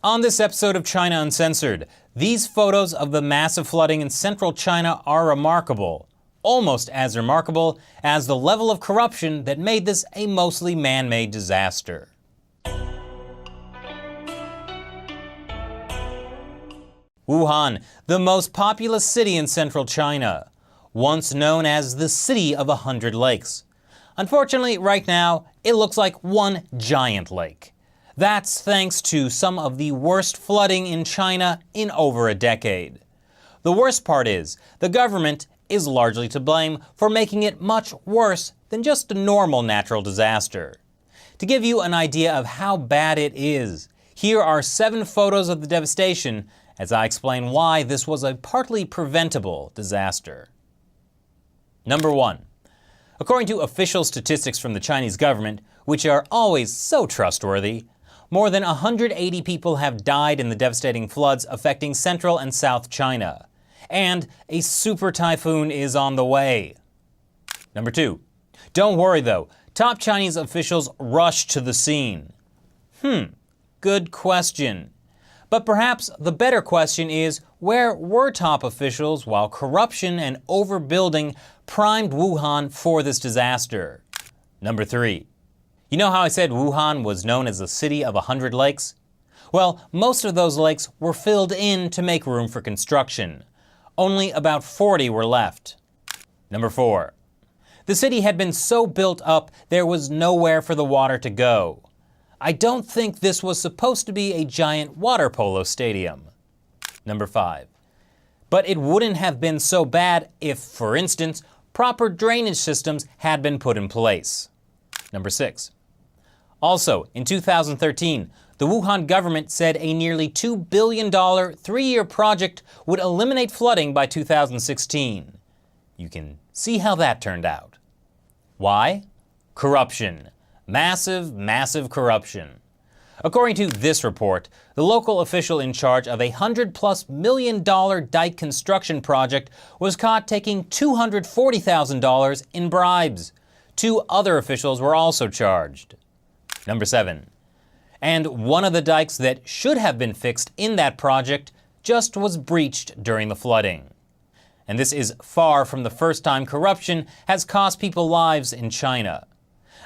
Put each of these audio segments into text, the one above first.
On this episode of China Uncensored, these photos of the massive flooding in central China are remarkable. Almost as remarkable as the level of corruption that made this a mostly man-made disaster. Wuhan, the most populous city in central China, once known as the City of 100 Lakes. Unfortunately, right now, it looks like one giant lake. That's thanks to some of the worst flooding in China in over a decade. The worst part is, the government is largely to blame for making it much worse than just a normal natural disaster. To give you an idea of how bad it is, here are 7 photos of the devastation as I explain why this was a partly preventable disaster. Number 1. According to official statistics from the Chinese government, which are always so trustworthy, more than 180 people have died in the devastating floods affecting central and south China. And a super typhoon is on the way. Number 2. Don't worry though, top Chinese officials rushed to the scene. Good question. But perhaps the better question is, where were top officials while corruption and overbuilding primed Wuhan for this disaster? Number 3. You know how I said Wuhan was known as the City of 100 Lakes? Well, most of those lakes were filled in to make room for construction. Only about 40 were left. Number 4. The city had been so built up there was nowhere for the water to go. I don't think this was supposed to be a giant water polo stadium. Number 5. But it wouldn't have been so bad if, for instance, proper drainage systems had been put in place. Number 6. Also, in 2013, the Wuhan government said a nearly $2 billion 3-year project would eliminate flooding by 2016. You can see how that turned out. Why? Corruption. Massive, massive corruption. According to this report, the local official in charge of a $100+ million dike construction project was caught taking $240,000 in bribes. 2 other officials were also charged. Number 7. And one of the dikes that should have been fixed in that project just was breached during the flooding. And this is far from the first time corruption has cost people lives in China.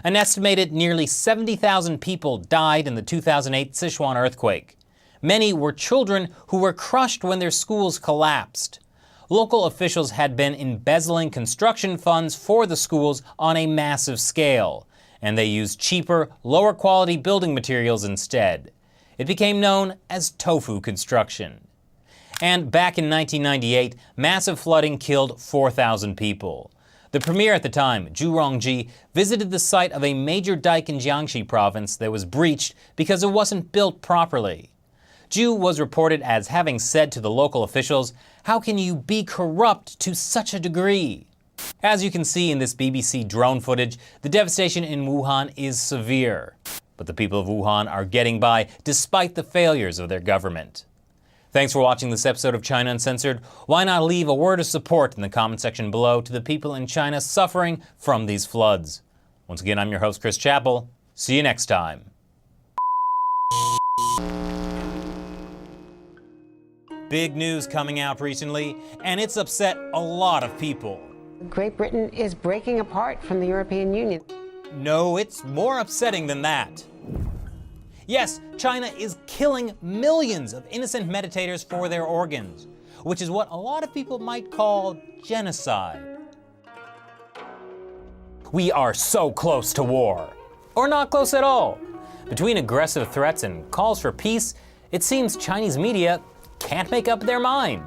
An estimated nearly 70,000 people died in the 2008 Sichuan earthquake. Many were children who were crushed when their schools collapsed. Local officials had been embezzling construction funds for the schools on a massive scale, and they used cheaper, lower quality building materials instead. It became known as tofu construction. And back in 1998, massive flooding killed 4,000 people. The premier at the time, Zhu Rongji, visited the site of a major dike in Jiangxi province that was breached because it wasn't built properly. Zhu was reported as having said to the local officials, "How can you be corrupt to such a degree?" As you can see in this BBC drone footage, the devastation in Wuhan is severe. But the people of Wuhan are getting by despite the failures of their government. Thanks for watching this episode of China Uncensored. Why not leave a word of support in the comment section below to the people in China suffering from these floods. Once again, I'm your host, Chris Chappell. See you next time. Big news coming out recently, and it's upset a lot of people. Great Britain is breaking apart from the European Union. No, it's more upsetting than that. Yes, China is killing millions of innocent meditators for their organs, which is what a lot of people might call genocide. We are so close to war. Or not close at all. Between aggressive threats and calls for peace, it seems Chinese media can't make up their mind.